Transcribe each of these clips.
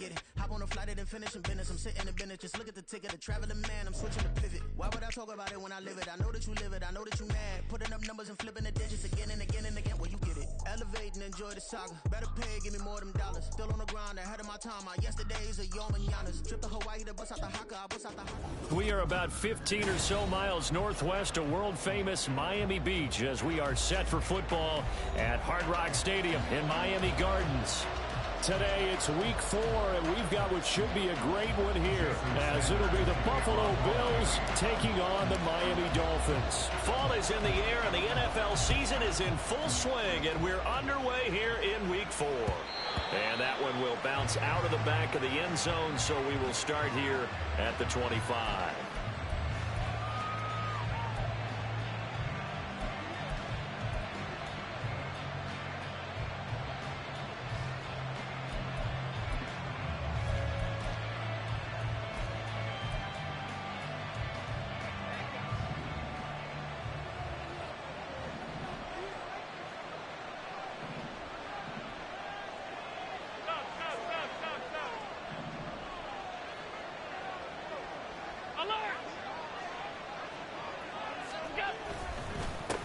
get it. Hop on a flight and then finish in business. I'm sitting in business, just look at the ticket. The traveling man, I'm switching the pivot. Why would I talk about it when I live it? I know that you live it, I know that you mad. Putting up numbers and flipping the digits again and again and again. Well, you get it. Elevate and enjoy the saga. Better pay, give me more of them dollars. Still on the grind, ahead of my time. My yesterdays are your mananas. Trip to Hawaii to bust out the haka. I bust out the haka. We are about 15 or so miles northwest of world-famous Miami Beach as we are set for football at Hard Rock Stadium in Miami Gardens. Today it's week 4, and we've got what should be a great one here, as it'll be the Buffalo Bills taking on the Miami Dolphins. Fall is in the air, and the NFL season is in full swing, and we're underway here in week 4. And that one will bounce out of the back of the end zone, so we will start here at the 25.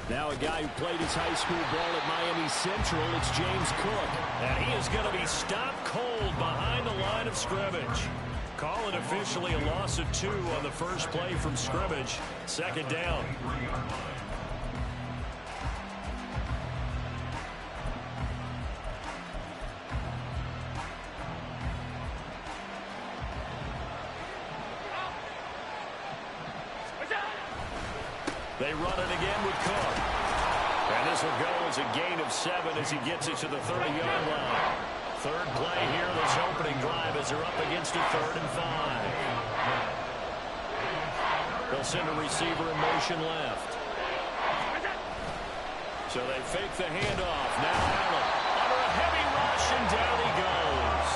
Now a guy who played his high school ball at Miami Central, it's James Cook. And he is going to be stopped cold behind the line of scrimmage. Call it officially a loss of 2 on the first play from scrimmage. Second down. They run it again with Cook. And this will go as a gain of 7 as he gets it to the 30-yard line. Third play here, this opening drive as they're up against a 3rd and 5. They'll send a receiver in motion left. So they fake the handoff. Now Allen under a heavy rush, and down he goes.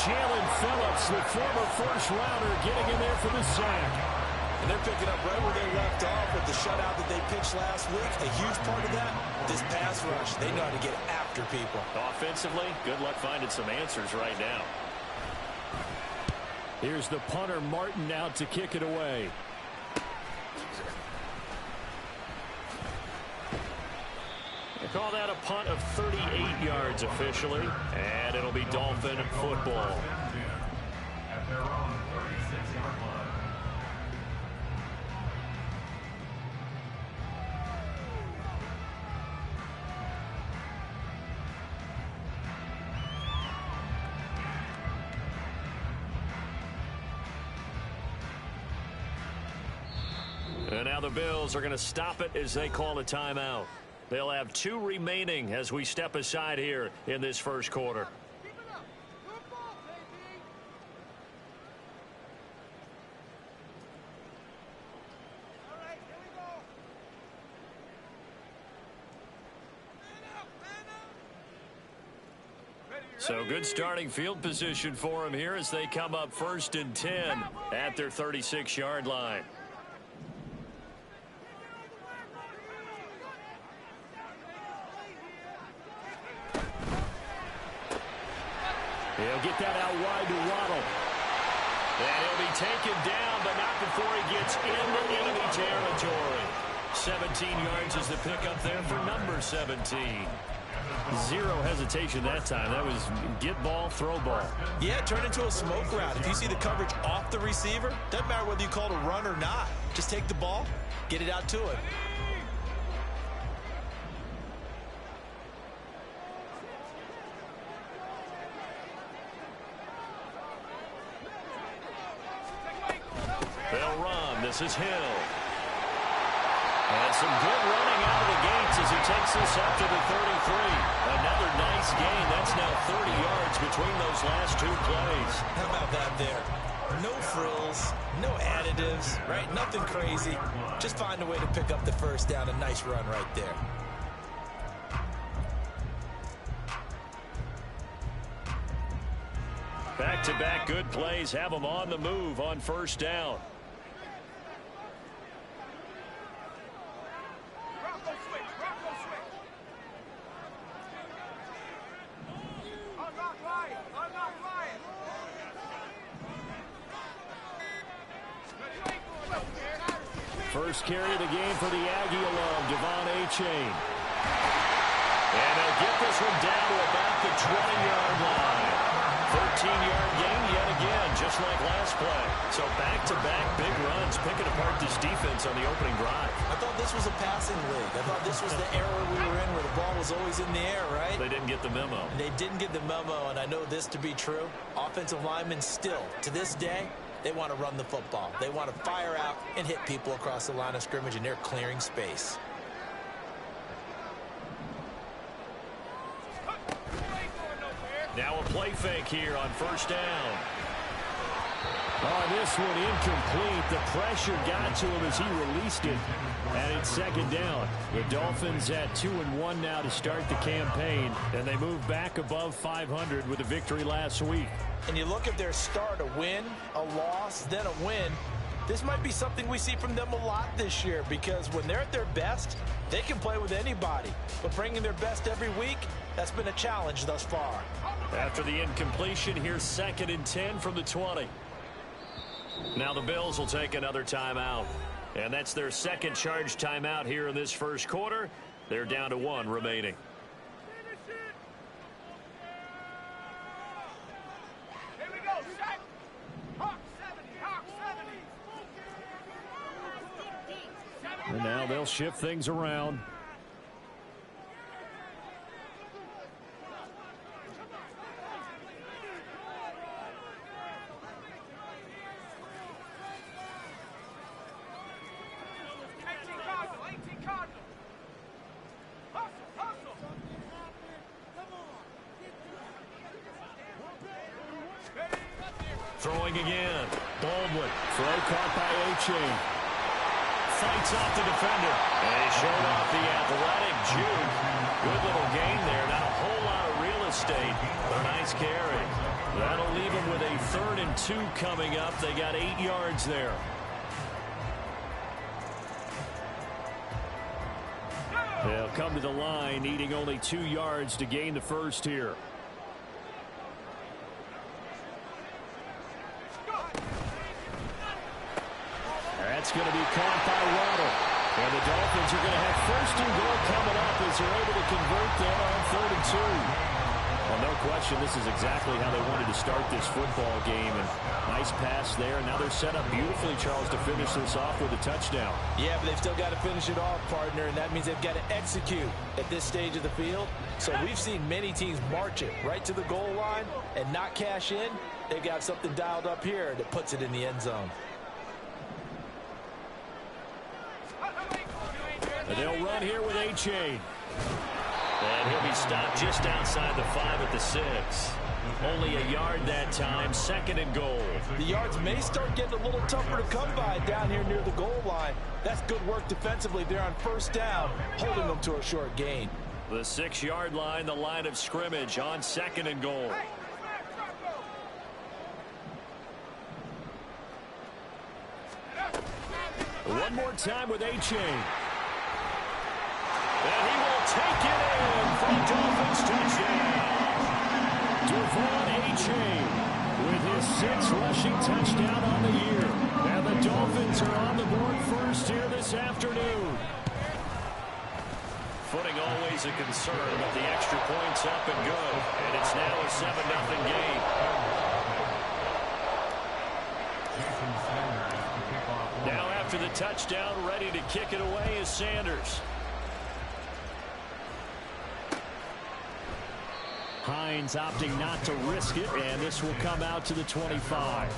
Jalen Phillips, the former first-rounder, getting in there for the sack. And they're picking up right where they left off with the shutout that they pitched last week. A huge part of that, this pass rush. They know how to get after people. Offensively, good luck finding some answers right now. Here's the punter, Martin, out to kick it away. They call that a punt of 38 yards officially, and it'll be Dolphin football. And now the Bills are going to stop it as they call a timeout. They'll have 2 remaining as we step aside here in this first quarter. So good starting field position for them here as they come up 1st and 10 at their 36-yard line. He'll get that out wide to Waddle. And he'll be taken down, but not before he gets into enemy territory. 17 yards is the pickup there for number 17. Zero hesitation that time. That was get ball, throw ball. Yeah, it turned into a smoke route. If you see the coverage off the receiver, doesn't matter whether you call it a run or not. Just take the ball, get it out to him. They'll run. This is Hill. And some good running out of the gates as he takes this up to the 33. Another nice gain. That's now 30 yards between those last 2 plays. How about that there? No frills, no additives, right? Nothing crazy. Just find a way to pick up the first down. A nice run right there. Back-to-back good plays have them on the move on first down. First carry of the game for the Aggie alum, Devon Achane. And they'll get this one down to about the 20-yard line. 13-yard gain yet again, just like last play. So back-to-back big runs, picking apart this defense on the opening drive. I thought this was a passing league. I thought this was the era we were in where the ball was always in the air, right? They didn't get the memo. They didn't get the memo, and I know this to be true. Offensive linemen still, to this day, they want to run the football. They want to fire out and hit people across the line of scrimmage, and they're clearing space. Now a play fake here on first down. Oh, this one incomplete. The pressure got to him as he released it. And it's second down. The Dolphins at 2-1 now to start the campaign. And they move back above 500 with a victory last week. And you look at their start, a win, a loss, then a win. This might be something we see from them a lot this year, because when they're at their best, they can play with anybody. But bringing their best every week, that's been a challenge thus far. After the incompletion, here's 2nd and 10 from the 20. Now the Bills will take another timeout. And that's their second charge timeout here in this first quarter. They're down to 1 remaining. And now they'll shift things around. Throwing again. Baldwin. Throw caught by Achane. Fights off the defender. And he showed off the athletic juke. Good little gain there. Not a whole lot of real estate, but a nice carry. That'll leave him with a 3rd and 2 coming up. They got 8 yards there. They'll come to the line, needing only 2 yards to gain the first here. That's going to be caught by Waddle. And the Dolphins are going to have 1st and goal coming up as they're able to convert them on 3rd and 2. Well, no question, this is exactly how they wanted to start this football game. And nice pass there. And now they're set up beautifully, Charles, to finish this off with a touchdown. Yeah, but they've still got to finish it off, partner, and that means they've got to execute at this stage of the field. So we've seen many teams march it right to the goal line and not cash in. They've got something dialed up here that puts it in the end zone. And they'll run here with Achane. And he'll be stopped just outside the 5 at the 6. Only a yard that time. 2nd and goal. The yards may start getting a little tougher to come by down here near the goal line. That's good work defensively there on first down, holding them to a short gain. The 6-yard line, the line of scrimmage on 2nd and goal. One more time with Achane. And he will take it in for a Dolphins touchdown. Devon Achane with his 6th rushing touchdown on the year. And the Dolphins are on the board first here this afternoon. Footing always a concern, but the extra point's up and good. And it's now a 7-0 game. Now after the touchdown, ready to kick it away is Sanders. Hines opting not to risk it, and this will come out to the 25.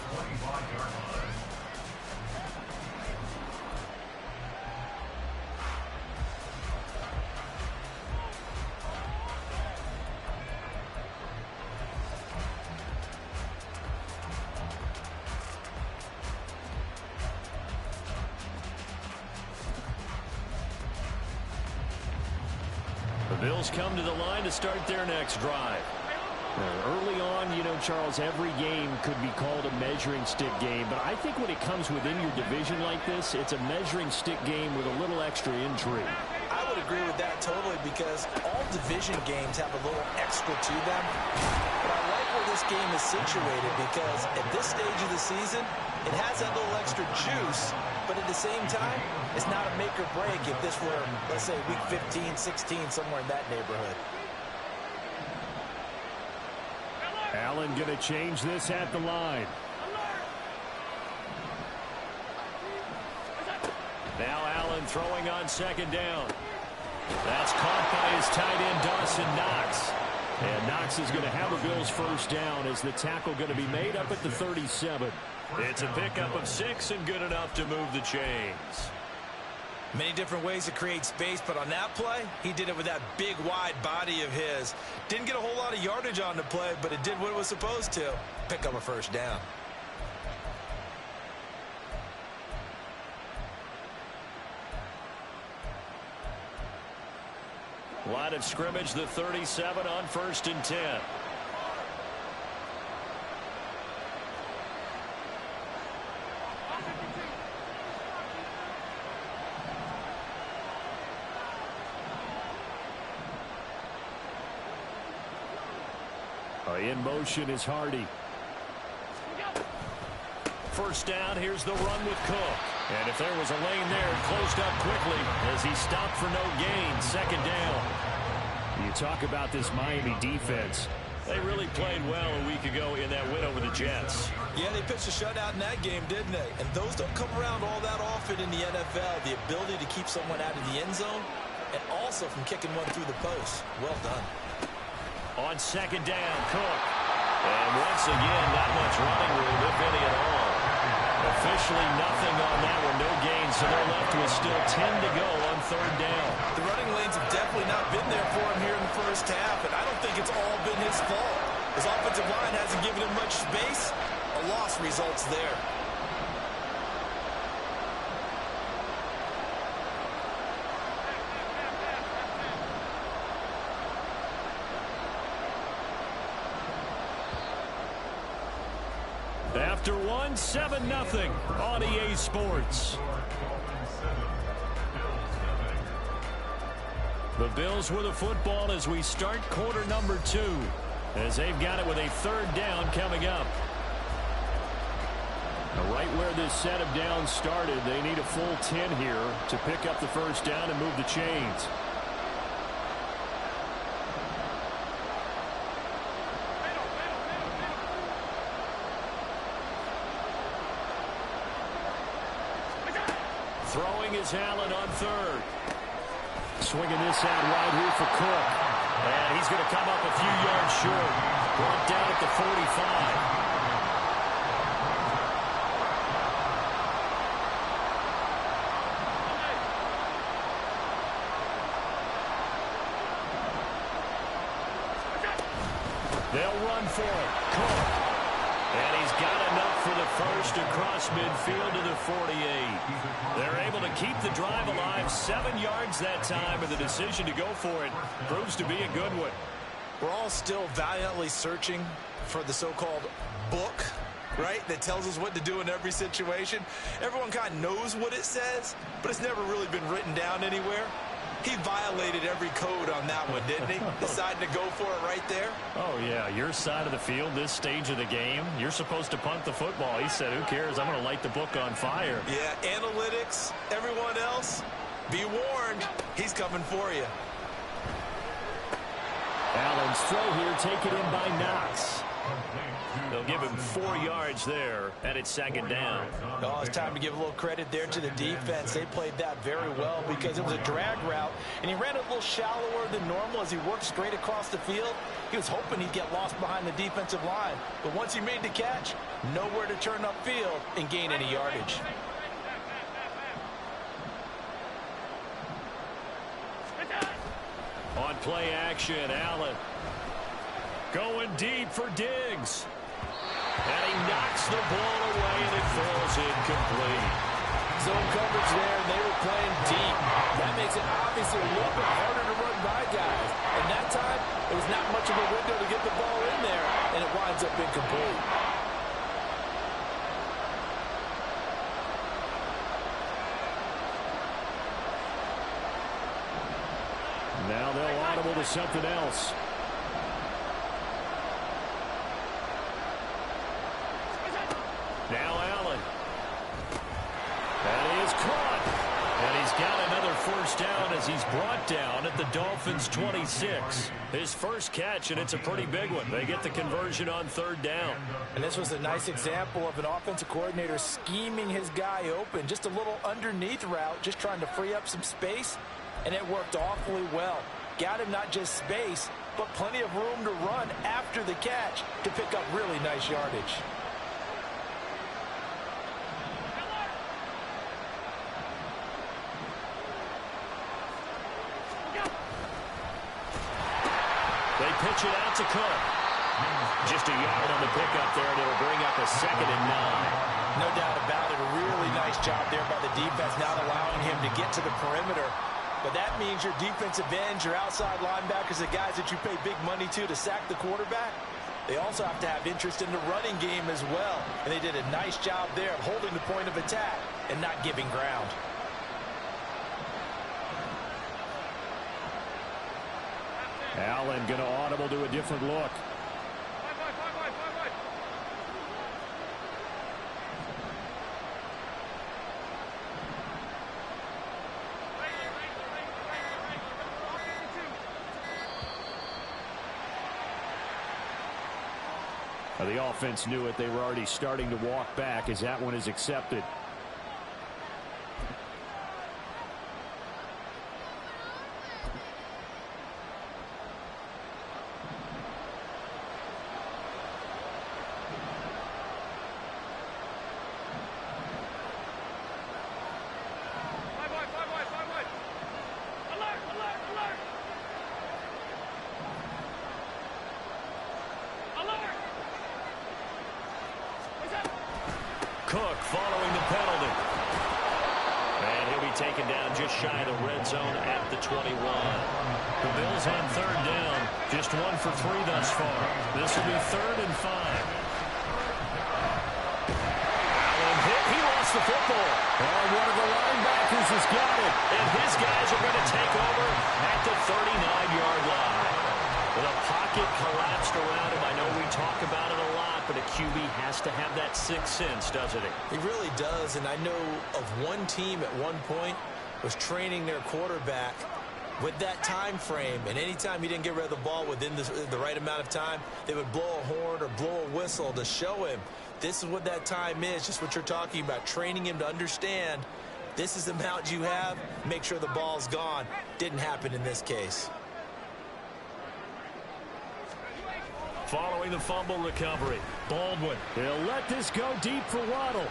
The Bills come to the line to start their next drive. Early on, you know, Charles, every game could be called a measuring stick game. But I think when it comes within your division like this, it's a measuring stick game with a little extra intrigue. I would agree with that totally, because all division games have a little extra to them. But I like where this game is situated, because at this stage of the season, it has that little extra juice but at the same time, it's not a make or break if this were, let's say, week 15, 16, somewhere in that neighborhood. Allen going to change this at the line. Now Allen throwing on second down. That's caught by his tight end, Dawson Knox. And Knox is going to have a Bills first down as the tackle going to be made up at the 37. It's a pickup of 6 and good enough to move the chains. Many different ways to create space, but on that play, he did it with that big, wide body of his. Didn't get a whole lot of yardage on the play, but it did what it was supposed to. Pick up a first down. Line of scrimmage, the 37 on 1st and 10. In motion is Hardy. First down, here's the run with Cook. And if there was a lane there, it closed up quickly as he stopped for no gain. Second down. You talk about this Miami defense. They really played well a week ago in that win over the Jets. Yeah, they pitched a shutout in that game, didn't they? And those don't come around all that often in the NFL. The ability to keep someone out of the end zone and also from kicking one through the post. Well done. On second down, Cook. And once again, not much running room, if any at all. Officially nothing on that one, no gain, so they're left with still 10 to go on third down. The running lanes have definitely not been there for him here in the first half, and I don't think it's all been his fault. His offensive line hasn't given him much space. A loss results there. After one, 7-0 on EA Sports. The Bills with the football as we start quarter number 2, as they've got it with a third down coming up. Now right where this set of downs started, they need a full 10 here to pick up the first down and move the chains. Throwing is Allen on third. Swinging this out wide here for Cook. And he's going to come up a few yards short. Brought down at the 45. They'll run for it. Cook. And he's got enough for the first across midfield to the 48. They're able to keep the drive alive, 7 yards that time, and the decision to go for it proves to be a good one. We're all still valiantly searching for the so-called book, right, that tells us what to do in every situation. Everyone kind of knows what it says, but it's never really been written down anywhere. He violated every code on that one, didn't he? Deciding to go for it right there. Oh, yeah. Your side of the field, this stage of the game, you're supposed to punt the football. He said, who cares? I'm going to light the book on fire. Yeah, analytics, everyone else, be warned. He's coming for you. Allen's throw here taken in by Knox. They'll give him 4 yards there, and it's second down. Oh, it's time to give a little credit there to the defense. They played that very well because it was a drag route, and he ran a little shallower than normal as he worked straight across the field. He was hoping he'd get lost behind the defensive line, but once he made the catch, nowhere to turn upfield and gain any yardage. On play action, Allen going deep for Diggs. And he knocks the ball away, and it falls incomplete. Zone coverage there, and they were playing deep. That makes it obviously a little bit harder to run by guys. And that time, it was not much of a window to get the ball in there, and it winds up incomplete. Now they'll audible to something else. Now Allen. And he is caught. And he's got another first down as he's brought down at the Dolphins' 26. His first catch, and it's a pretty big one. They get the conversion on third down. And this was a nice example of an offensive coordinator scheming his guy open. Just a little underneath route, just trying to free up some space, and it worked awfully well. Got him not just space, but plenty of room to run after the catch to pick up really nice yardage. They pitch it out to Cook. Just a yard on the pickup there, and it'll bring up a 2nd and 9. No doubt about it. A really nice job there by the defense, not allowing him to get to the perimeter. But that means your defensive ends, your outside linebackers, the guys that you pay big money to sack the quarterback, they also have to have interest in the running game as well. And they did a nice job there of holding the point of attack and not giving ground. Allen going to audible to a different look. The offense knew it. They were already starting to walk back as that one is accepted. Cook following the penalty. And he'll be taken down just shy of the red zone at the 21. The Bills on third down. Just 1 for 3 thus far. This will be 3rd and 5. Allen hit. He lost the football. And one of the linebackers has got it. And his guys are going to take over at the 39-yard line. The pocket collapsed around him. I know we talk about it a lot, but a QB has to have that sixth sense, doesn't he? He really does, and I know of one team at one point was training their quarterback with that time frame, and anytime he didn't get rid of the ball within the right amount of time, they would blow a horn or blow a whistle to show him this is what that time is, just what you're talking about, training him to understand this is the amount you have, make sure the ball's gone. Didn't happen in this case. Following the fumble recovery, Baldwin. They'll let this go deep for Waddle.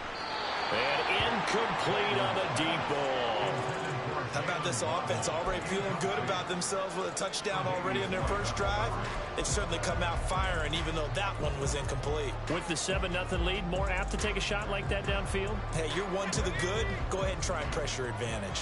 And incomplete on the deep ball. How about this offense already feeling good about themselves with a touchdown already in their first drive? They've certainly come out firing, even though that one was incomplete. With the 7-0 lead, more apt to take a shot like that downfield? Hey, you're 1 to the good. Go ahead and try and press your advantage.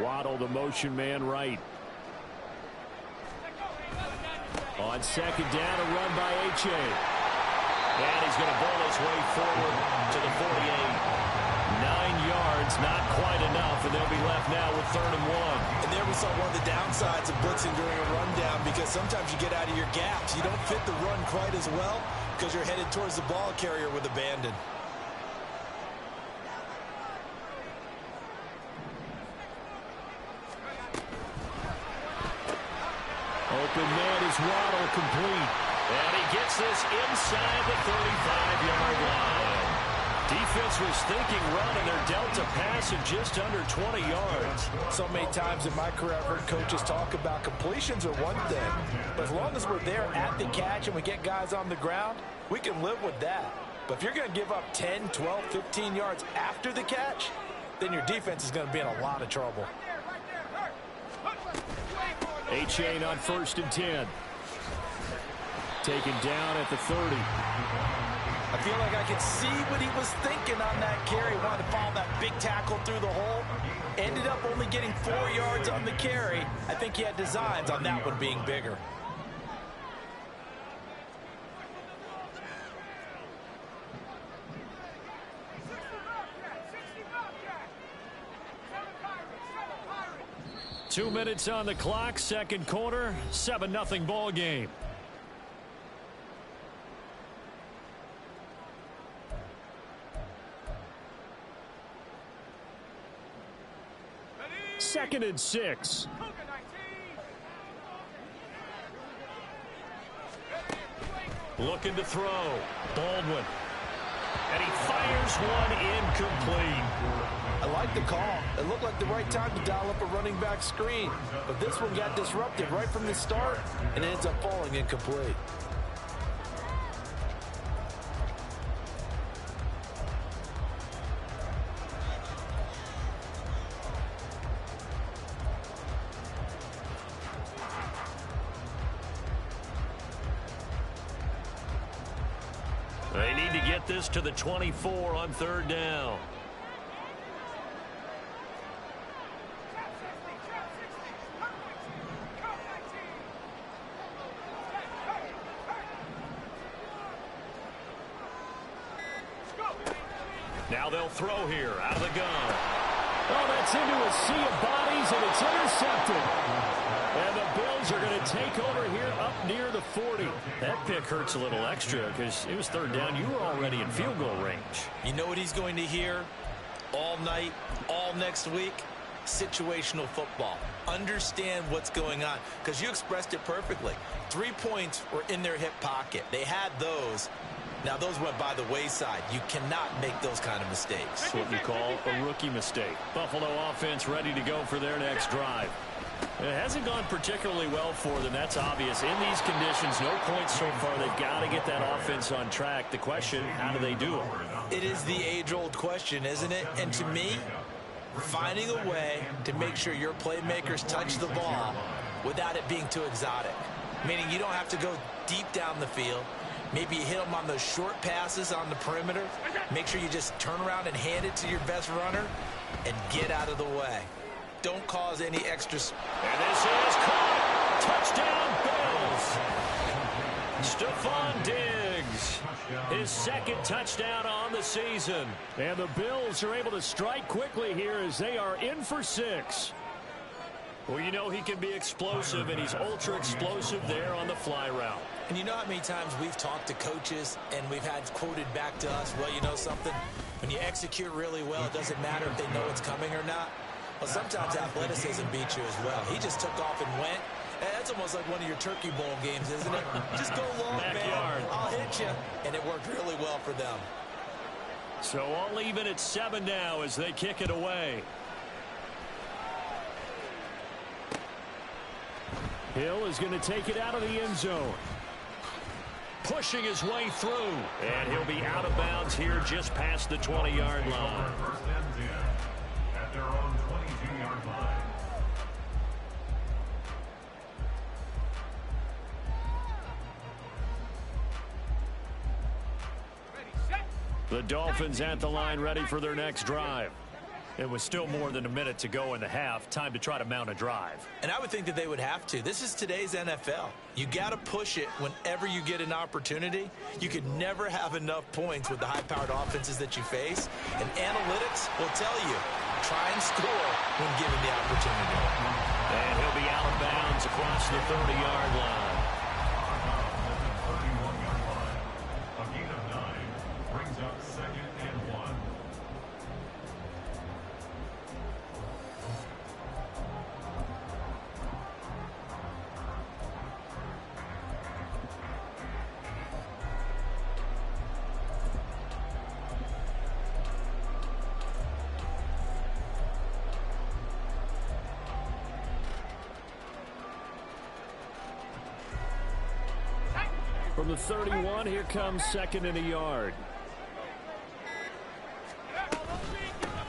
Waddle, the motion man right. On 2nd down, a run by H.A. And he's going to bowl his way forward to the 48. 9 yards, not quite enough, and they'll be left now with 3rd and 1. And there we saw one of the downsides of blitzing during a rundown, because sometimes you get out of your gaps. You don't fit the run quite as well because you're headed towards the ball carrier with abandon. Open man is Waddle, complete. And he gets this inside the 35-yard line. Defense was thinking run, and they're dealt a pass of just under 20 yards. So many times in my career I've heard coaches talk about completions are one thing, but as long as we're there at the catch and we get guys on the ground, we can live with that. But if you're going to give up 10, 12, 15 yards after the catch, then your defense is going to be in a lot of trouble. Achane on 1st and 10. Taken down at the 30. I feel like I could see what he was thinking on that carry. Wanted to follow that big tackle through the hole. Ended up only getting 4 yards on the carry. I think he had designs on that one being bigger. 2 minutes on the clock, second quarter, 7-0 ball game. Second and 6. Looking to throw. Baldwin. And he fires one incomplete. I like the call. It looked like the right time to dial up a running back screen. But this one got disrupted right from the start, and it ends up falling incomplete. They need to get this to the 24 on third down. Now they'll throw here out of the gun. Oh, that's into a sea of bodies, and it's intercepted. And the Bills are going to take over here up near the 40. That pick hurts a little extra because it was third down. You were already in field goal range. You know what he's going to hear all night, all next week? Situational football. Understand what's going on, because you expressed it perfectly. 3 points were in their hip pocket. They had those. Now, those went by the wayside. You cannot make those kind of mistakes. That's what you call a rookie mistake. Buffalo offense ready to go for their next drive. It hasn't gone particularly well for them. That's obvious. In these conditions, no points so far. They've got to get that offense on track. The question, how do they do it? It is the age-old question, isn't it? And to me, finding a way to make sure your playmakers touch the ball without it being too exotic. Meaning you don't have to go deep down the field. Maybe you hit them on those short passes on the perimeter. Make sure you just turn around and hand it to your best runner and get out of the way. Don't cause any extra... And this is caught. Touchdown, Bills. Stephon Diggs. His second touchdown on the season. And the Bills are able to strike quickly here as they are in for 6. Well, you know he can be explosive, and he's ultra-explosive there on the fly route. And you know how many times we've talked to coaches and we've had quoted back to us, well, you know something? When you execute really well, it doesn't matter if they know it's coming or not. Well, sometimes athleticism beats you as well. He just took off and went. That's almost like one of your Turkey Bowl games, isn't it? Just go long, Backyard. man. I'll hit you. And it worked really well for them. So all even at 7 now as they kick it away. Hill is going to take it out of the end zone. Pushing his way through. And he'll be out of bounds here just past the 20-yard line. First and 10 at their own 22-yard line. The Dolphins at the line ready for their next drive. It was still more than a minute to go in the half. Time to try to mount a drive. And I would think that they would have to. This is today's NFL. You got to push it whenever you get an opportunity. You could never have enough points with the high-powered offenses that you face. And analytics will tell you, try and score when given the opportunity. And he'll be out of bounds across the 30-yard line. 31-yard line. A gain of 9 brings up 2nd and 1. From the 31, here comes 2nd and a yard.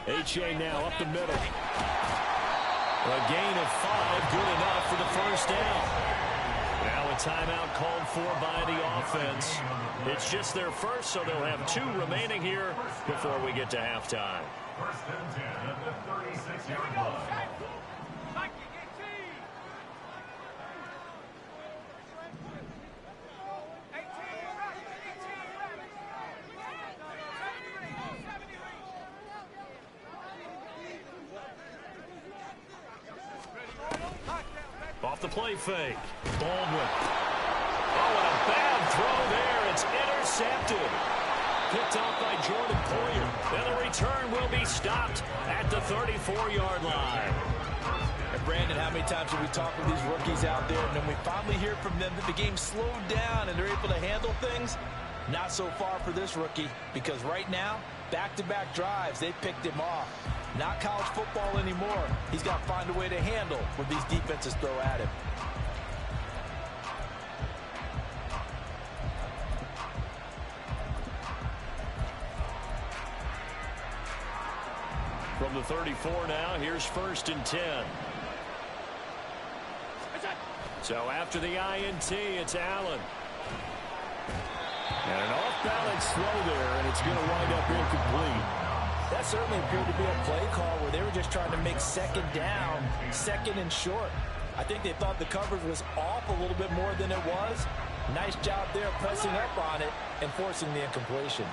H.A. now up the middle. A gain of 5, good enough for the first down. Now a timeout called for by the offense. It's just their first, so they'll have 2 remaining here before we get to halftime. First and 10 at the 36-yard line. Off the play fake. Baldwin. Oh, and a bad throw there. It's intercepted. Picked off by Jordan Poyer. And the return will be stopped at the 34-yard line. And Brandon, how many times have we talked with these rookies out there, and then we finally hear from them that the game slowed down and they're able to handle things? Not so far for this rookie, because right now, back-to-back drives, they picked him off. Not college football anymore. He's got to find a way to handle what these defenses throw at him. From the 34 now, here's 1st and 10. So after the INT, it's Allen. And an off-balance throw there, and it's going to wind up incomplete. That certainly appeared to be a play call where they were just trying to make second down, second and short. I think they thought the coverage was off a little bit more than it was. Nice job there pressing up on it and forcing the incompletion.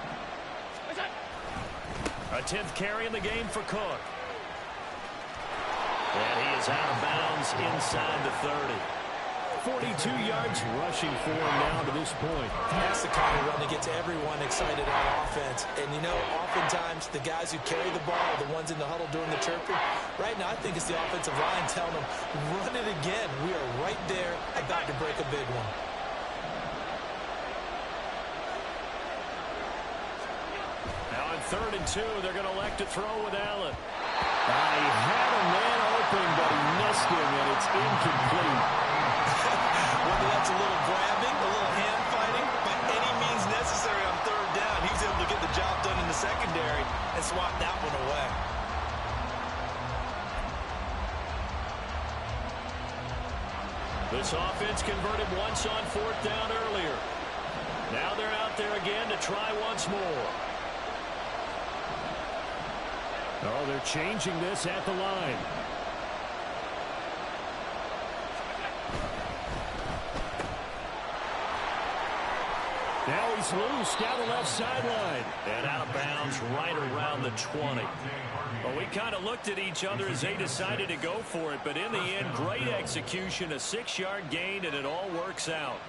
A 10th carry in the game for Cook. And he is out of bounds inside the 30. 42 yards rushing for him now to this point. That's the kind of run that gets everyone excited on offense. And, you know, oftentimes the guys who carry the ball are the ones in the huddle doing the chirping. Right now, I think it's the offensive line telling them, run it again. We are right there about to break a big one. Now on 3rd and 2, they're going to elect to throw with Allen. He had a man open, but he missed him, and it's incomplete. Whether that's a little grabbing, a little hand fighting, by any means necessary on 3rd down, he was able to get the job done in the secondary and swat that one away. This offense converted once on 4th down earlier. Now they're out there again to try once more. Oh, they're changing this at the line. Now he's loose down the left sideline. And out of bounds right around the 20. Well, we kind of looked at each other as they decided to go for it. But in the end, great execution, a 6-yard gain, and it all works out.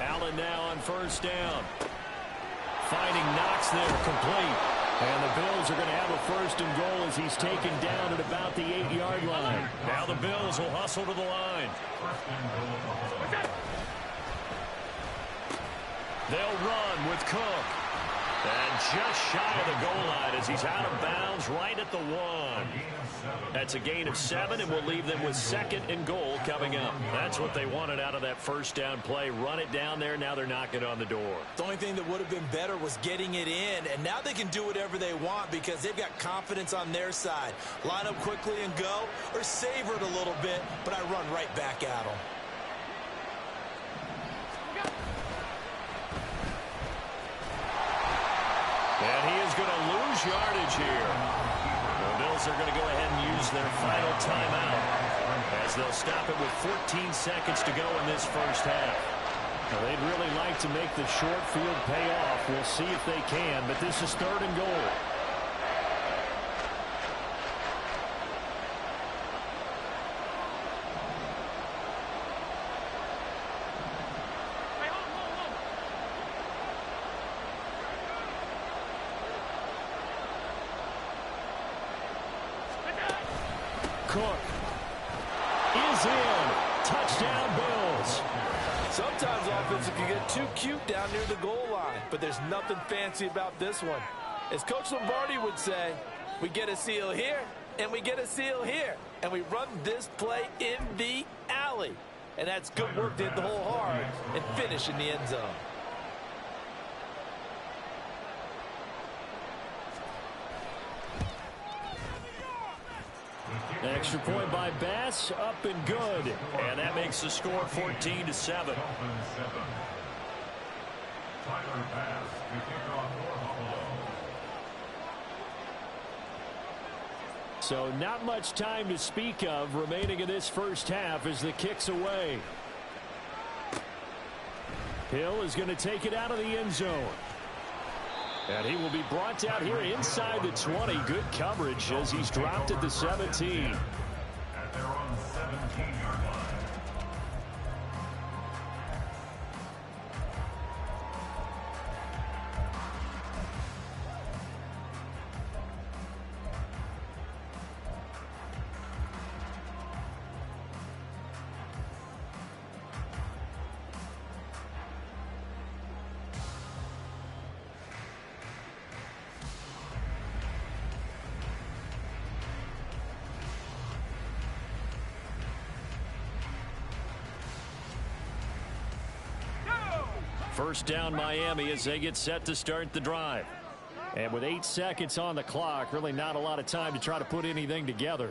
Allen now on 1st down. Finding Knox there, complete. And the Bills are going to have a 1st and goal as he's taken down at about the 8-yard line. Now the Bills will hustle to the line. They'll run with Cook. And just shy of the goal line as he's out of bounds right at the 1. That's a gain of 7, and we'll leave them with 2nd and goal coming up. That's what they wanted out of that 1st down play. Run it down there. Now they're knocking on the door. The only thing that would have been better was getting it in, and now they can do whatever they want because they've got confidence on their side. Line up quickly and go, or savor it a little bit, but I run right back at them. And he is going to lose yardage here. The Bills are going to go ahead and use their final timeout as they'll stop it with 14 seconds to go in this 1st half. Well, they'd really like to make the short field pay off. We'll see if they can, but this is 3rd and goal. Cook is in. Touchdown, Bills. Sometimes offenses can get too cute down near the goal line, but there's nothing fancy about this one. As Coach Lombardi would say, we get a seal here, and we get a seal here, and we run this play in the alley. And that's good work to hit the hole hard and finish in the end zone. Extra point by Bass, up and good. And that makes the score 14-7. Tyler Bass to kick off for Buffalo. So not much time to speak of remaining in this first half as the kick's away. Hill is going to take it out of the end zone. And he will be brought out here inside the 20. Good coverage as he's dropped at the 17. At their own 17-yard line. First down Miami as they get set to start the drive. And with 8 seconds on the clock, really not a lot of time to try to put anything together.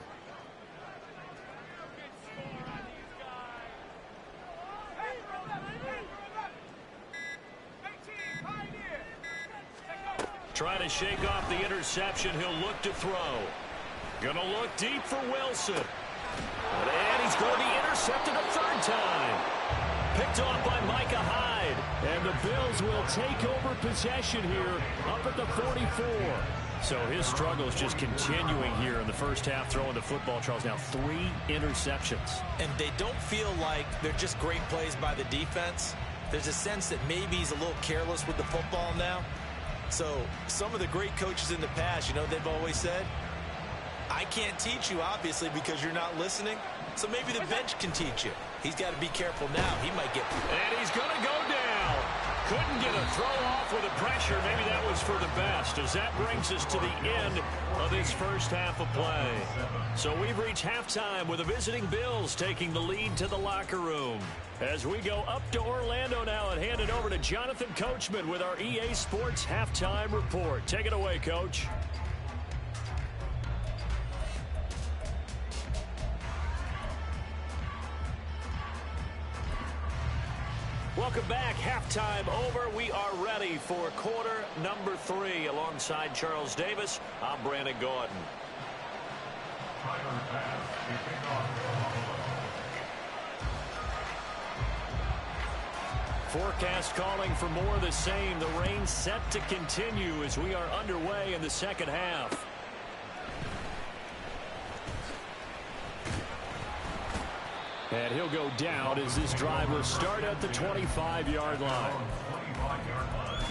Trying to shake off the interception. He'll look to throw. Gonna look deep for Wilson. And he's going to be intercepted a third time. Picked off by Micah Hyde. And the Bills will take over possession here up at the 44. So his struggles just continuing here in the first half throwing the football. Charles, now 3 interceptions. And they don't feel like they're just great plays by the defense. There's a sense that maybe he's a little careless with the football now. So some of the great coaches in the past, you know, they've always said, I can't teach you, obviously, because you're not listening. So maybe the bench can teach you. He's got to be careful now. He might get... And he's going to go down. Couldn't get a throw off with the pressure. Maybe that was for the best, as that brings us to the end of this first half of play. So we've reached halftime with the visiting Bills taking the lead to the locker room. As we go up to Orlando now and hand it over to Jonathan Coachman with our EA Sports Halftime Report. Take it away, Coach. Welcome back. Halftime over. We are ready for quarter number 3. Alongside Charles Davis, I'm Brandon Gordon. Tyler Bass to kick off for Buffalo. Forecast calling for more of the same. The rain set to continue as we are underway in the second half. And he'll go down as this drive will start at the 25-yard line. 25-yard line.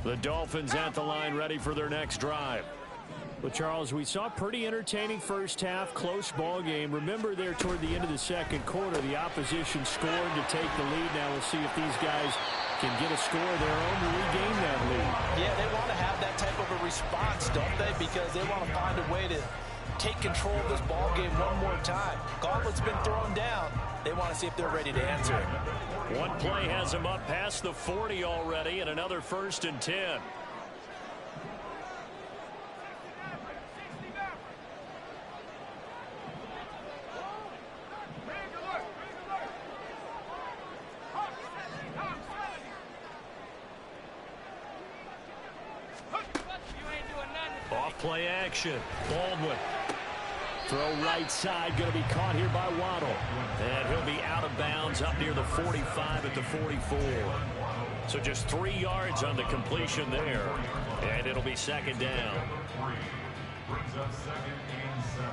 The Dolphins at the line ready for their next drive. Well, Charles, we saw a pretty entertaining first half, close ball game. Remember there toward the end of the second quarter, the opposition scored to take the lead. Now we'll see if these guys can get a score of their own to regain that lead. Yeah, they want to have that type of a response, don't they? Because they want to find a way to take control of this ball game one more time. Gauntlet's been thrown down. They want to see if they're ready to answer it. One play has them up past the 40 already, and another 1st and 10. Play action. Baldwin. Throw right side. Going to be caught here by Waddle. And he'll be out of bounds up near the 45 at the 44. So just 3 yards on the completion there. And it'll be second down. Brings up 2nd and 7.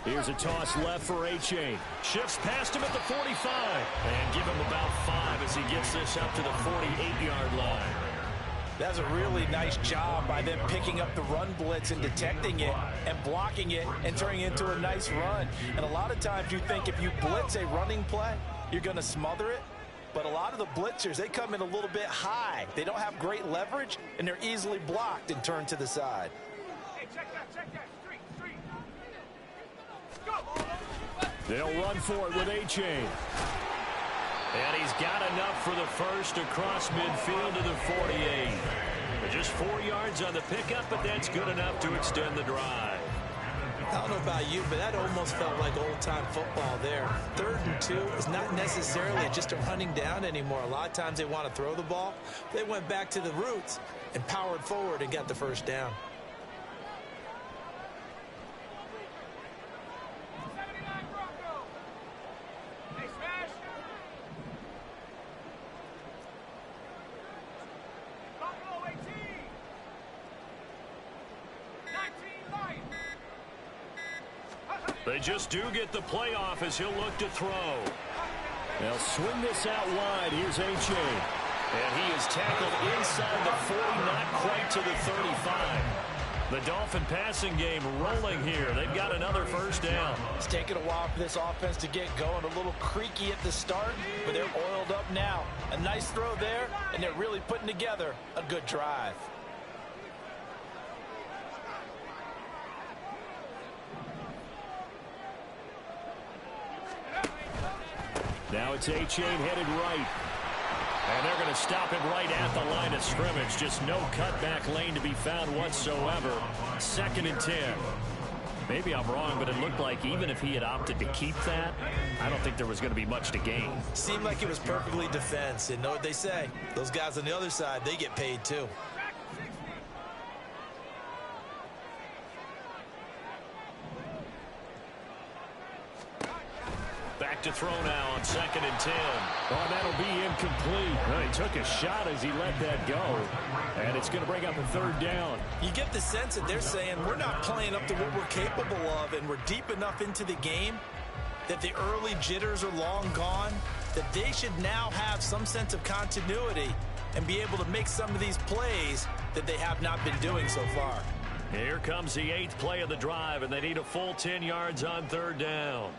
Here's a toss left for A-Chain. Shifts past him at the 45. And give him about 5 as he gets this up to the 48-yard line. That's a really nice job by them picking up the run blitz and detecting it and blocking it and turning it into a nice run. And a lot of times you think if you blitz a running play, you're going to smother it. But a lot of the blitzers, they come in a little bit high. They don't have great leverage, and they're easily blocked and turned to the side. Hey, check that. Street. Go. They'll run for it with A-Chain. And he's got enough for the first across midfield to the 48. Just 4 yards on the pickup, but that's good enough to extend the drive. I don't know about you, but that almost felt like old-time football there. 3rd and 2 is not necessarily just a running down anymore. A lot of times they want to throw the ball. They went back to the roots and powered forward and got the first down. They just do get the playoff as he'll look to throw. They'll swing this out wide. Here's A-Chain. And he is tackled inside the 40, not quite to the 35. The Dolphin passing game rolling here. They've got another first down. It's taken a while for this offense to get going. A little creaky at the start, but they're oiled up now. A nice throw there, and they're really putting together a good drive. Now it's A-Chain headed right. And they're going to stop him right at the line of scrimmage. Just no cutback lane to be found whatsoever. 2nd and 10. Maybe I'm wrong, but it looked like even if he had opted to keep that, I don't think there was going to be much to gain. Seemed like it was perfectly defense. And know what they say? Those guys on the other side, they get paid too. Back to throw now on 2nd and 10. Oh, that'll be incomplete. Well, he took a shot as he let that go. And it's going to bring up a 3rd down. You get the sense that they're saying we're not playing up to what we're capable of, and we're deep enough into the game that the early jitters are long gone, that they should now have some sense of continuity and be able to make some of these plays that they have not been doing so far. Here comes the 8th play of the drive, and they need a full 10 yards on 3rd down.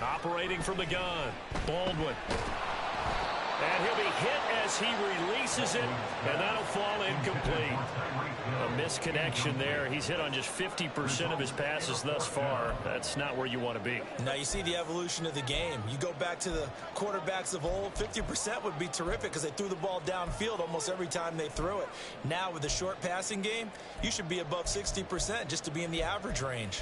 Operating from the gun, Baldwin. And he'll be hit as he releases it, and that'll fall incomplete. A misconnection there. He's hit on just 50% of his passes thus far. That's not where you want to be. Now you see the evolution of the game. You go back to the quarterbacks of old, 50% would be terrific because they threw the ball downfield almost every time they threw it. Now with the short passing game, you should be above 60% just to be in the average range.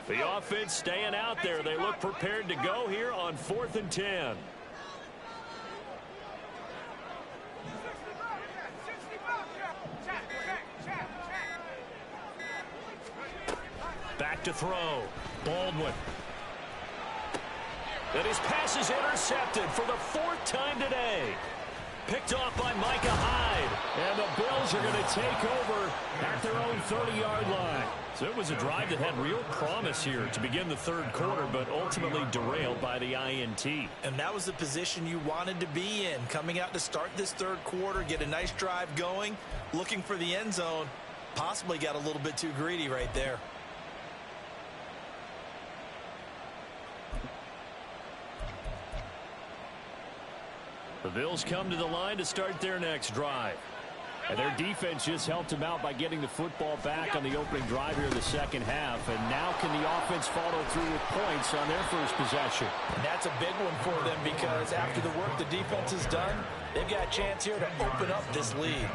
The offense staying out there. They look prepared to go here on 4th and 10. Back to throw. Baldwin. And his pass is intercepted for the 4th time today. Picked off by Micah Hyde. And the Bills are going to take over at their own 30-yard line. So it was a drive that had real promise here to begin the 3rd quarter, but ultimately derailed by the INT. And that was the position you wanted to be in. Coming out to start this 3rd quarter, get a nice drive going, looking for the end zone. Possibly got a little bit too greedy right there. The Bills come to the line to start their next drive. And their defense just helped them out by getting the football back on the opening drive here in the 2nd half. And now can the offense follow through with points on their first possession? And that's a big one for them because after the work the defense has done, they've got a chance here to open up this lead.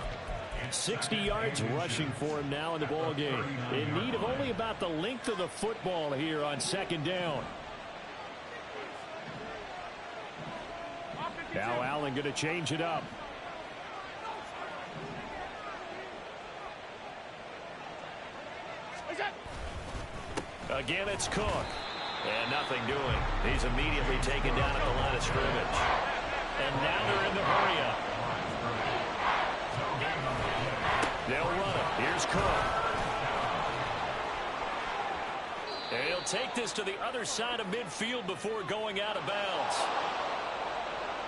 60 yards rushing for him now in the ball game. In need of only about the length of the football here on 2nd down. Now Allen going to change it up. Again, it's Cook. And nothing doing. He's immediately taken down at the line of scrimmage. And now they're in the hurry-up. They'll run it. Here's Cook. And he'll take this to the other side of midfield before going out of bounds.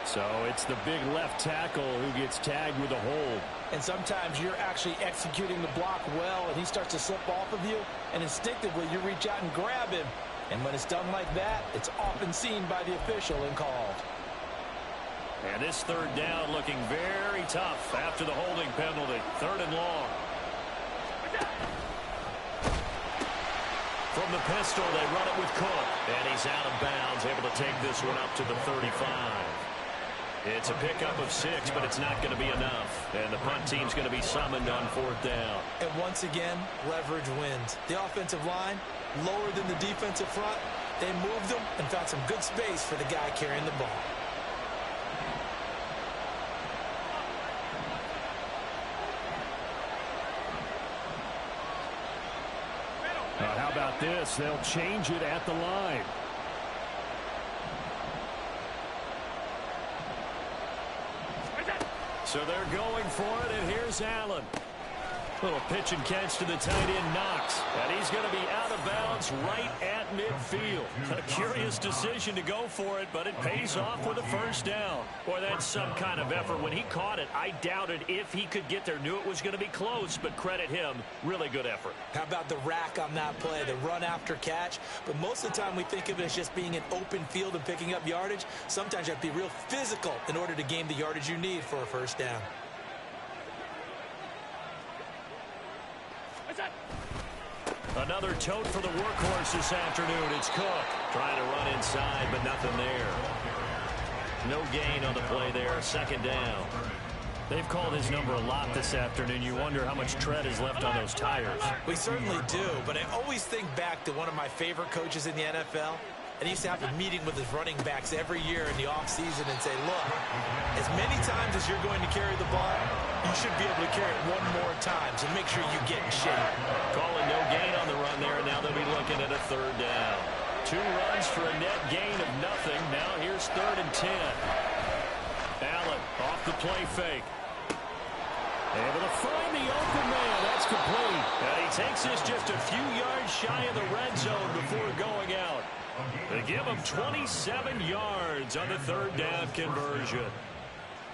So it's the big left tackle who gets tagged with a hold. And sometimes you're actually executing the block well, and he starts to slip off of you, and instinctively you reach out and grab him. And when it's done like that, it's often seen by the official and called. And this third down looking very tough after the holding penalty. 3rd and long. From the pistol, they run it with Cook. And he's out of bounds, able to take this one up to the 35. It's a pickup of 6, but it's not going to be enough. And the punt team's going to be summoned on 4th down. And once again, leverage wins. The offensive line, lower than the defensive front. They moved them and found some good space for the guy carrying the ball. How about this? They'll change it at the line. So they're going for it, and here's Allen. Little pitch and catch to the tight end, Knox. And he's going to be out of bounds right at midfield. A curious decision to go for it, but it pays off with a 1st down. Boy, that's some kind of effort. When he caught it, I doubted if he could get there. Knew it was going to be close, but credit him. Really good effort. How about the rack on that play, the run after catch? But most of the time we think of it as just being an open field and picking up yardage. Sometimes you have to be real physical in order to gain the yardage you need for a 1st down. Another tote for the workhorse this afternoon. It's Cook trying to run inside, but nothing there. No gain on the play there. 2nd down. They've called his number a lot this afternoon. You wonder how much tread is left on those tires. We certainly do, but I always think back to one of my favorite coaches in the NFL. And he used to have a meeting with his running backs every year in the offseason and say, look, as many times as you're going to carry the ball, you should be able to carry it one more time, so make sure you get in shape. Calling no gain on the run there, and now they'll be looking at a 3rd down. 2 runs for a net gain of nothing. Now here's 3rd and 10. Allen off the play fake. Able to find the open man. That's complete. And he takes this just a few yards shy of the red zone before going out. They give him 27 yards on the 3rd down conversion.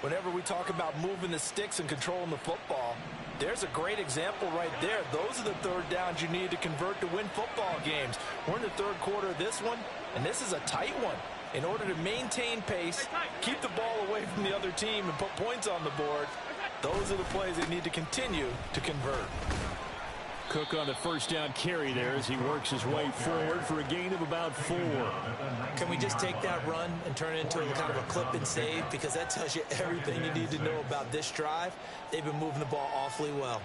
Whenever we talk about moving the sticks and controlling the football, there's a great example right there. Those are the 3rd downs you need to convert to win football games. We're in the 3rd quarter of this one, and this is a tight one. In order to maintain pace, keep the ball away from the other team, and put points on the board, those are the plays they need to continue to convert. Cook on the 1st down carry there as he works his way forward for a gain of about 4. Can we just take that run and turn it into a kind of a clip and save? Because that tells you everything you need to know about this drive. They've been moving the ball awfully well.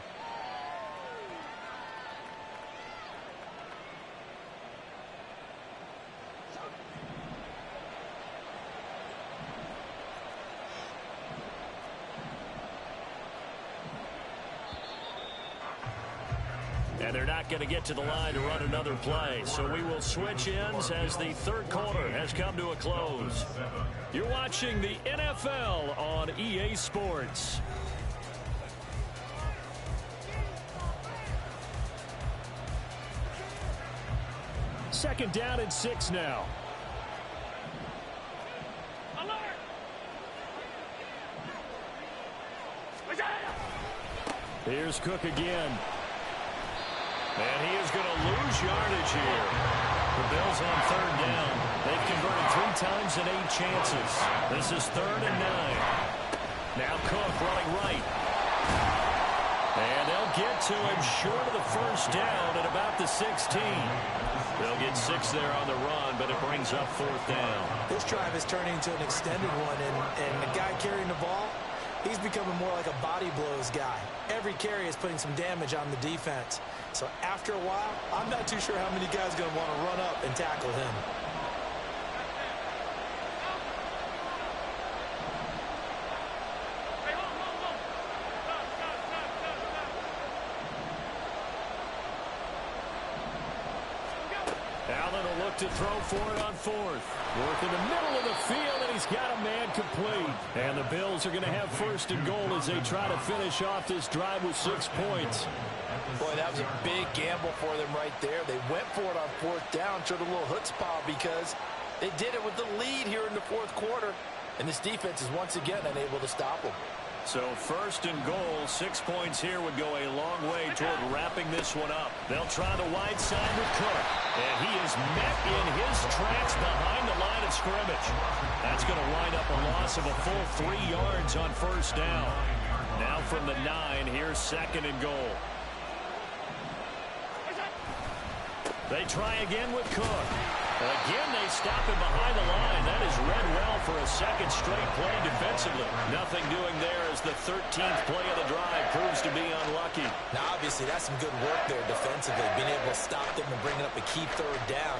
And they're not going to get to the line to run another play. So we will switch ends as the 3rd quarter has come to a close. You're watching the NFL on EA Sports. Second down and 6 now. Here's Cook again. And he is going to lose yardage here. The Bills on 3rd down. They've converted 3 times in 8 chances. This is 3rd and 9. Now Cook running right. And they'll get to him short of the 1st down at about the 16. They'll get 6 there on the run, but it brings up 4th down. This drive is turning into an extended one, and the guy carrying the ball, he's becoming more like a body blows guy. Every carry is putting some damage on the defense. So after a while, I'm not too sure how many guys are going to want to run up and tackle him. Allen will look to throw for it on fourth. Work in the middle of the field, and he's got a man complete. And the Bills are going to have first and goal as they try to finish off this drive with 6 points. Boy, that was a big gamble for them right there. They went for it on fourth down, showed a little chutzpah because they did it with the lead here in the fourth quarter. And this defense is once again unable to stop them. So first and goal, 6 points here would go a long way toward wrapping this one up. They'll try the wide side with Cook. And he is met in his tracks behind the line of scrimmage. That's going to wind up a loss of a full 3 yards on first down. Now from the 9, here's second and goal. They try again with Cook. Again, they stop him behind the line. That is read well for a second straight play defensively. Nothing doing there as the 13th play of the drive proves to be unlucky. Now, obviously, that's some good work there defensively, being able to stop them and bringing up a key third down.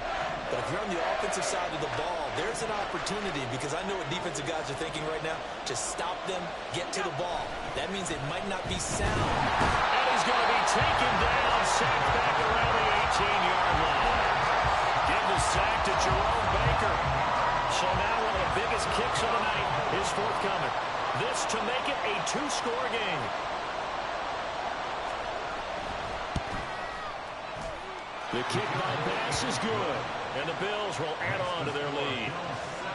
But if you're on the offensive side of the ball, there's an opportunity because I know what defensive guys are thinking right now. Just stop them, get to the ball. That means it might not be sound. And he's going to be taken down, sacked back around the 18-yard line. Give the sack to Jerome Baker. So now one of the biggest kicks of the night is forthcoming. This to make it a 2-score game. The kick by pass is good. And the Bills will add on to their lead.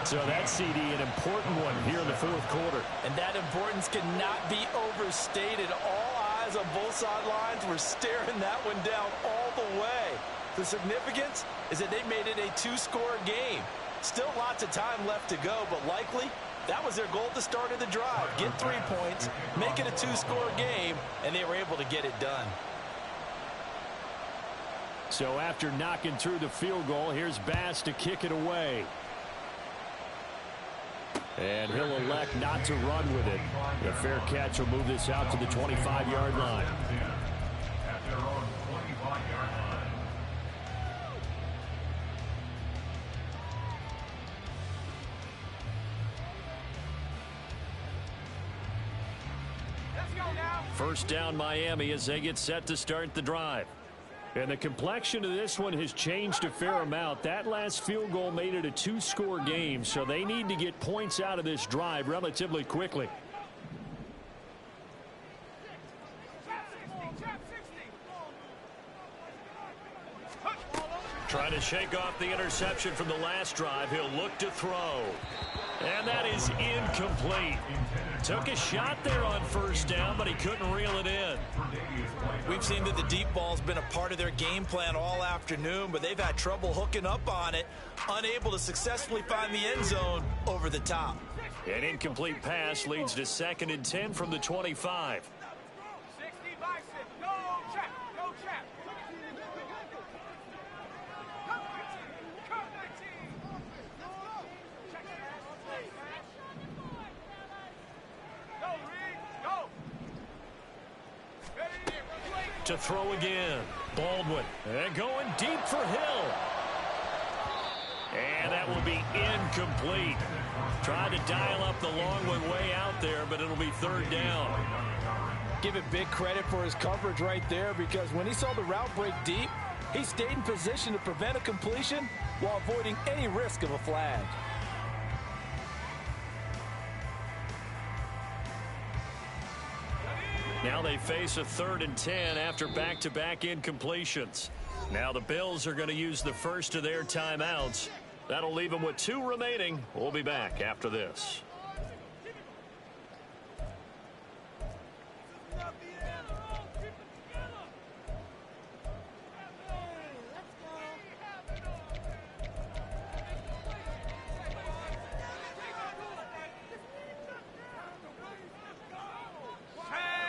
So that CD, an important one here in the fourth quarter. And that importance cannot be overstated. All eyes on both sidelines were staring that one down all the way. The significance is that they made it a 2-score game. Still lots of time left to go, but likely that was their goal at the start of the drive. Get 3 points, make it a 2-score game, and they were able to get it done. So after knocking through the field goal, here's Bass to kick it away. And he'll elect not to run with it. The fair catch will move this out to the 25-yard line. At their own 25-yard line. Let's go now. First down Miami as they get set to start the drive. And the complexion of this one has changed a fair amount. That last field goal made it a 2-score game, so they need to get points out of this drive relatively quickly. Trying to shake off the interception from the last drive. He'll look to throw. And that is incomplete. Took a shot there on first down, but he couldn't reel it in. We've seen that the deep ball's been a part of their game plan all afternoon, but they've had trouble hooking up on it, unable to successfully find the end zone over the top. An incomplete pass leads to 2nd and 10 from the 25. 60 bicep. Go, chap. Go, chap. Come, 19. Check it out. Go, Reed. Go. To throw again. Baldwin. And going deep for Hill. And that will be incomplete. Tried to dial up the long one way out there, but it'll be 3rd down. Give it big credit for his coverage right there because when he saw the route break deep, he stayed in position to prevent a completion while avoiding any risk of a flag. Now they face a 3rd and 10 after back-to-back incompletions. Now the Bills are going to use the first of their timeouts. That'll leave them with 2 remaining. We'll be back after this.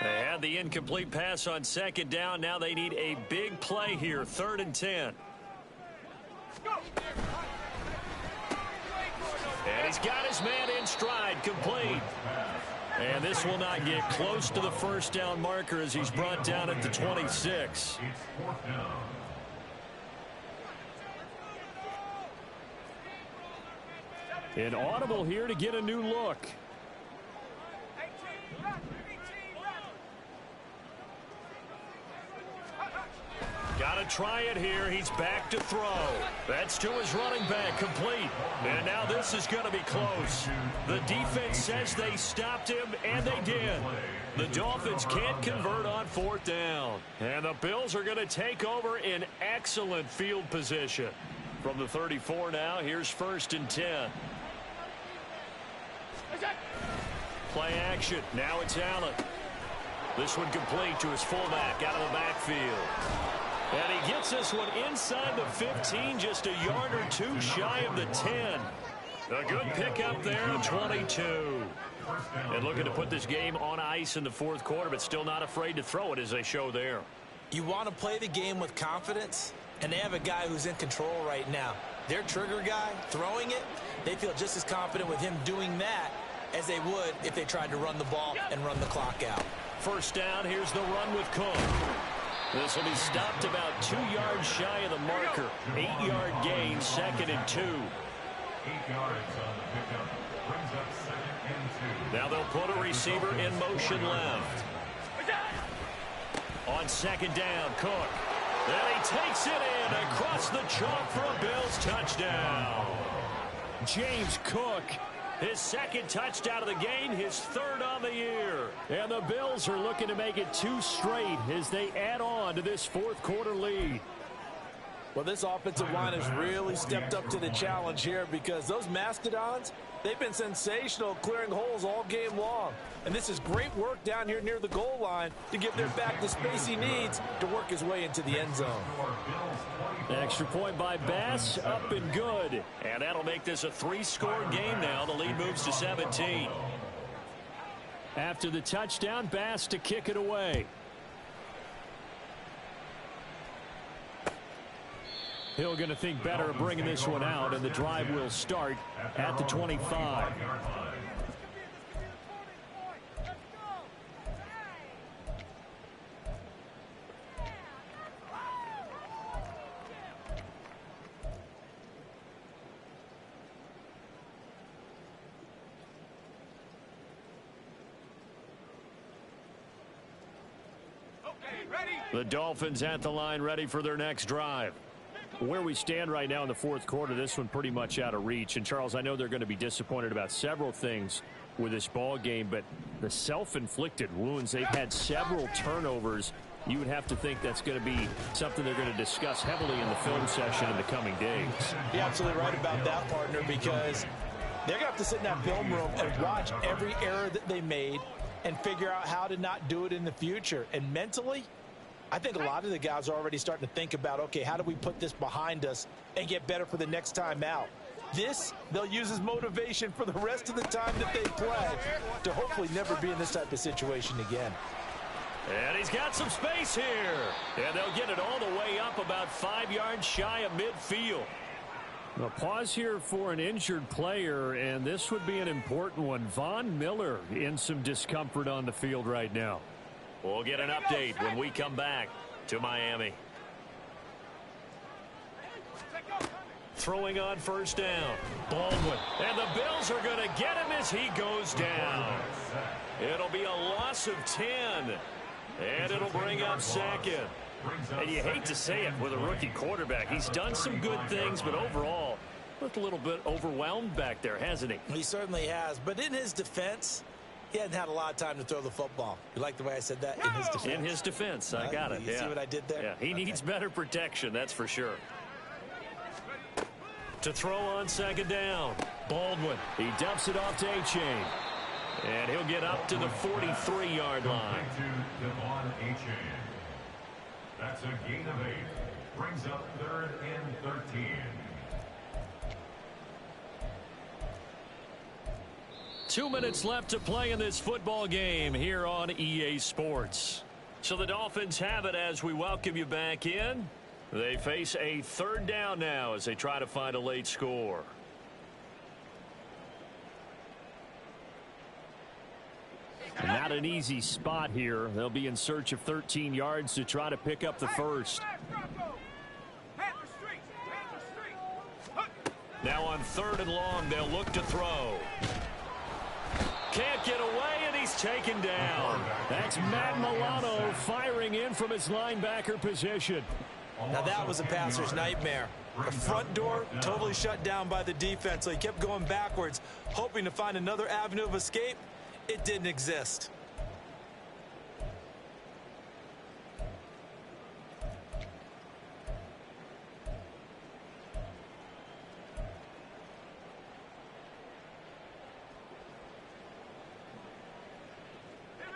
They had the incomplete pass on 2nd down. Now they need a big play here. 3rd and 10. And he's got his man in stride, complete. And this will not get close to the first down marker as he's brought down at the 26. It's 4th down. An audible here to get a new look. Got Got to try it here. He's back to throw. That's to his running back, complete. And now this is going to be close. The defense says they stopped him, and they did. The Dolphins can't convert on 4th down. And the Bills are going to take over in excellent field position. From the 34 now, here's 1st and 10. Play action. Now it's Allen. This one complete to his fullback out of the backfield. And he gets this one inside the 15, just a yard or two shy of the 10. A good pickup there, 22. And looking to put this game on ice in the 4th quarter, but still not afraid to throw it as they show there. You want to play the game with confidence, and they have a guy who's in control right now. Their trigger guy throwing it, they feel just as confident with him doing that as they would if they tried to run the ball and run the clock out. 1st down, here's the run with Cook. This will be stopped about 2 yards shy of the marker. 8-yard gain, 2nd and 2. 8 yards on the pickup. Brings up 2nd and 2. Now they'll put a receiver in motion left. On 2nd down, Cook. And he takes it in across the chalk for a Bills touchdown. James Cook, his 2nd touchdown of the game, his 3rd on the year. And the Bills are looking to make it 2 straight as they add on to this 4th quarter lead. Well, this offensive line has really stepped up to the challenge here because those Mastodons, they've been sensational clearing holes all game long. And this is great work down here near the goal line to give their back the space he needs to work his way into the end zone. Extra point by Bass, up and good. And that'll make this a 3-score game now. The lead moves to 17. After the touchdown, Bass to kick it away. Hill going to think better of bringing this one out, and the drive will start at the 25. The Dolphins at the line, ready for their next drive. Where we stand right now in the 4th quarter, this one pretty much out of reach. And, Charles, I know they're going to be disappointed about several things with this ball game, but the self-inflicted wounds, they've had several turnovers. You would have to think that's going to be something they're going to discuss heavily in the film session in the coming days. You're absolutely right about that, partner, because they're going to have to sit in that film room and watch every error that they made and figure out how to not do it in the future. And mentally, I think a lot of the guys are already starting to think about, okay, how do we put this behind us and get better for the next time out? This, they'll use as motivation for the rest of the time that they play to hopefully never be in this type of situation again. And he's got some space here. And they'll get it all the way up about 5 yards shy of midfield. A pause here for an injured player, and this would be an important one. Von Miller in some discomfort on the field right now. We'll get an update when we come back to Miami. Throwing on 1st down. Baldwin. And the Bills are going to get him as he goes down. It'll be a loss of 10. And it'll bring up 2nd. And you hate to say it with a rookie quarterback. He's done some good things, but overall, looked a little bit overwhelmed back there, hasn't he? He certainly has. But in his defense, he hadn't had a lot of time to throw the football. You like the way I said that? In his defense. In his defense. I got it. You see what I did there? Yeah, he needs better protection, that's for sure. To throw on 2nd down. Baldwin. He dumps it off to A-Chain. And he'll get up to the 43-yard line. That's a gain of 8. Brings up 3rd and 13. 2 minutes left to play in this football game here on EA Sports. So the Dolphins have it as we welcome you back in. They face a 3rd down now as they try to find a late score. Not an easy spot here. They'll be in search of 13 yards to try to pick up the first. Now on 3rd and long, they'll look to throw. Can't get away, and he's taken down. That's Matt Milano firing in from his linebacker position. Now that was a passer's nightmare. The front door totally shut down by the defense, so he kept going backwards, hoping to find another avenue of escape. It didn't exist.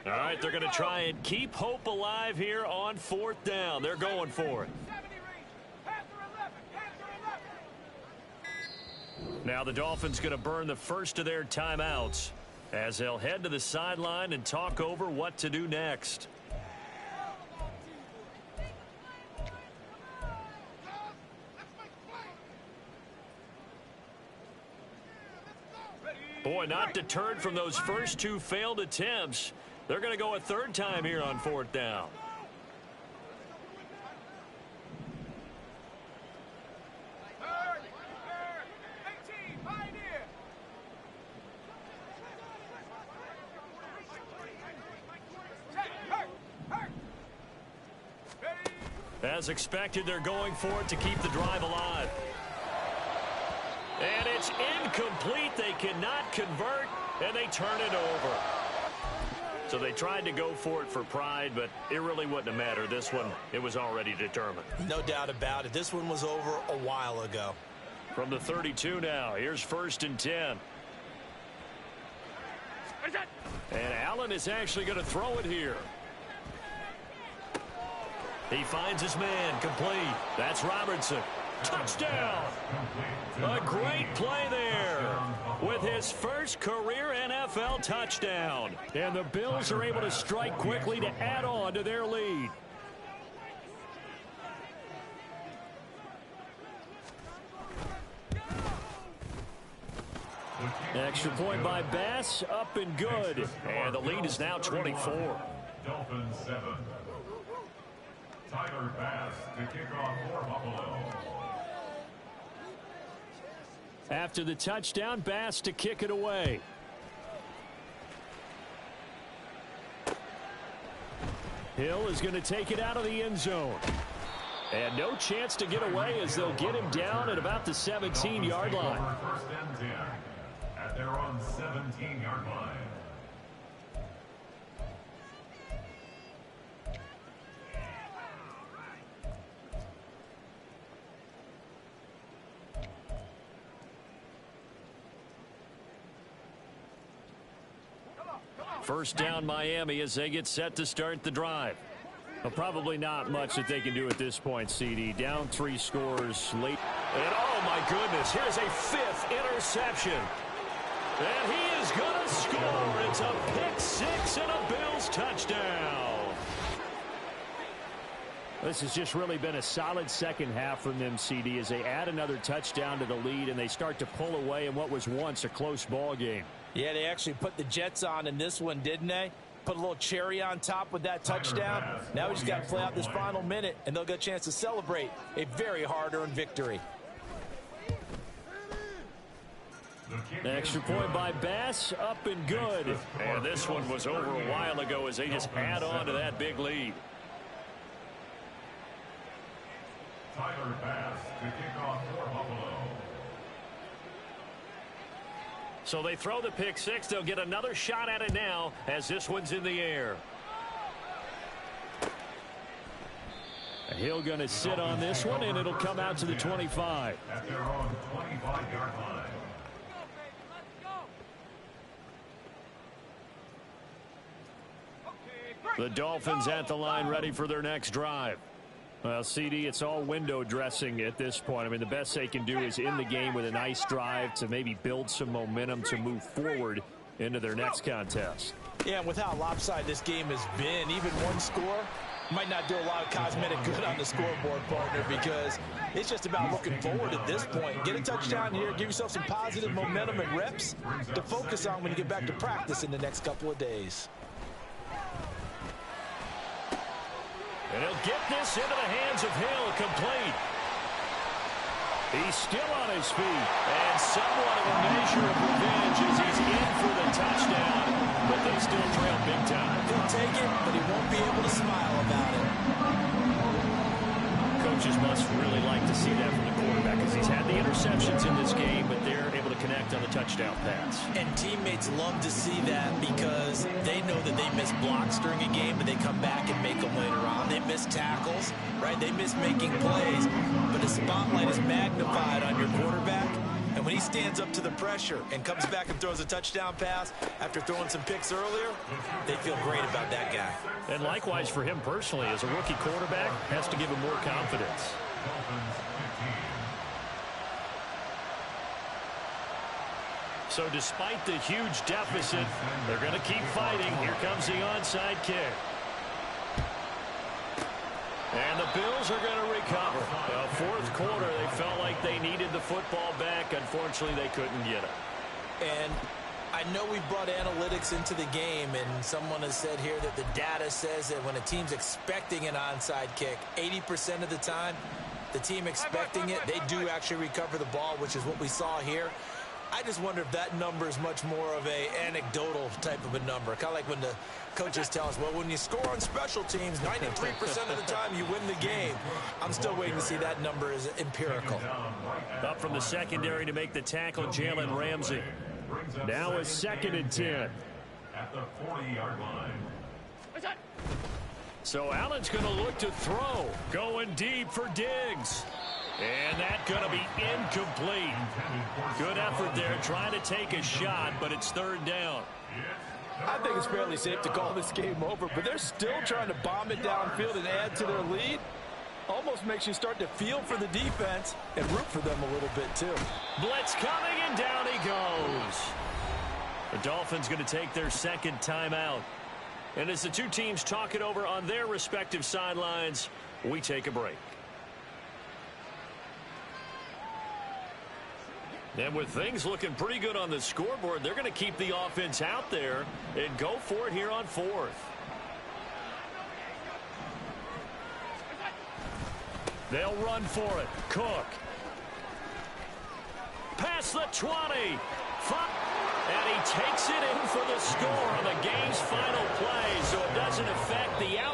All right, they're going to try and keep hope alive here on 4th down. They're going for it. Now the Dolphins going to burn the first of their timeouts as they'll head to the sideline and talk over what to do next. Boy, not deterred from those first 2 failed attempts. They're going to go a 3rd time here on 4th down. As expected, they're going for it to keep the drive alive. And it's incomplete. They cannot convert, and they turn it over. So they tried to go for it for pride, but it really wouldn't have mattered. This one, it was already determined. No doubt about it. This one was over a while ago. From the 32 now, here's 1st and 10. And Allen is actually going to throw it here. He finds his man, complete. That's Robertson. Touchdown! A great play there with his first career NFL touchdown. And the Bills are able to strike quickly to add on to their lead. Extra point by Bass, up and good. And the lead is now 24. Dolphins 7. Tyler Bass to kick off for Buffalo. After the touchdown, Bass to kick it away. Hill is going to take it out of the end zone. And no chance to get away as they'll get him down at about the 17-yard line. 1st and 10 at their own 17-yard line. First down Miami as they get set to start the drive. Well, probably not much that they can do at this point, CD. Down 3 scores late. And oh my goodness, here's a 5th interception. And he is going to score. It's a pick 6 and a Bills touchdown. This has just really been a solid second half from them, CD, as they add another touchdown to the lead and they start to pull away in what was once a close ball game. Yeah, they actually put the Jets on in this one, didn't they? Put a little cherry on top with that touchdown. Now we just got to play out this final minute, and they'll get a chance to celebrate a very hard-earned victory. Extra point by Bass, up and good. And this one was over a while ago as they just add on to that big lead. Tyler Bass to kick off for Buffalo. So they throw the pick 6. They'll get another shot at it now as this one's in the air. Hill going to sit on this one, and it'll come out to the 25. At their own 25-yard line. The Dolphins at the line ready for their next drive. Well, CD, it's all window dressing at this point. I mean, the best they can do is in the game with a nice drive to maybe build some momentum to move forward into their next contest. Yeah, and with how lopsided this game has been, even one score might not do a lot of cosmetic good on the scoreboard, partner, because it's just about looking forward at this point. Get a touchdown here, give yourself some positive momentum and reps to focus on when you get back to practice in the next couple of days. And he'll get this into the hands of Hill, complete. He's still on his feet. And somewhat of a measure of revenge as he's in for the touchdown. But they still trail big time. He'll take it, but he won't be able to smile about it. Could coaches must really like to see that from the quarterback because he's had the interceptions in this game, but they're able to connect on the touchdown pass. And teammates love to see that because they know that they miss blocks during a game, but they come back and make them later on. They miss tackles, right? They miss making plays, but the spotlight is magnified on your quarterback. And when he stands up to the pressure and comes back and throws a touchdown pass after throwing some picks earlier, they feel great about that guy. And likewise for him personally, as a rookie quarterback, has to give him more confidence. So despite the huge deficit, they're going to keep fighting. Here comes the onside kick. And the Bills are going to recover. Fourth quarter, they felt like they needed the football back. Unfortunately, they couldn't get it. And I know we brought analytics into the game, and someone has said here that the data says that when a team's expecting an onside kick, 80% of the time, the team expecting it, they do actually recover the ball, which is what we saw here. I just wonder if that number is much more of a anecdotal type of a number. Kind of like when the coaches tell us, well, when you score on special teams, 93% of the time you win the game. I'm still waiting to see that number is empirical. Up from the secondary to make the tackle, Jalen Ramsey. Now a 2nd and 10. At the 40-yard line. So Allen's going to look to throw. Going deep for Diggs. And that's going to be incomplete. Good effort there trying to take a shot, but it's 3rd down. I think it's fairly safe to call this game over, but they're still trying to bomb it downfield and add to their lead. Almost makes you start to feel for the defense and root for them a little bit too. Blitz coming, and down he goes. The Dolphins going to take their 2nd timeout. And as the two teams talk it over on their respective sidelines, we take a break. And with things looking pretty good on the scoreboard, they're going to keep the offense out there and go for it here on 4th. They'll run for it. Cook. Past the 20. And he takes it in for the score on the game's final play, so it doesn't affect the outcome.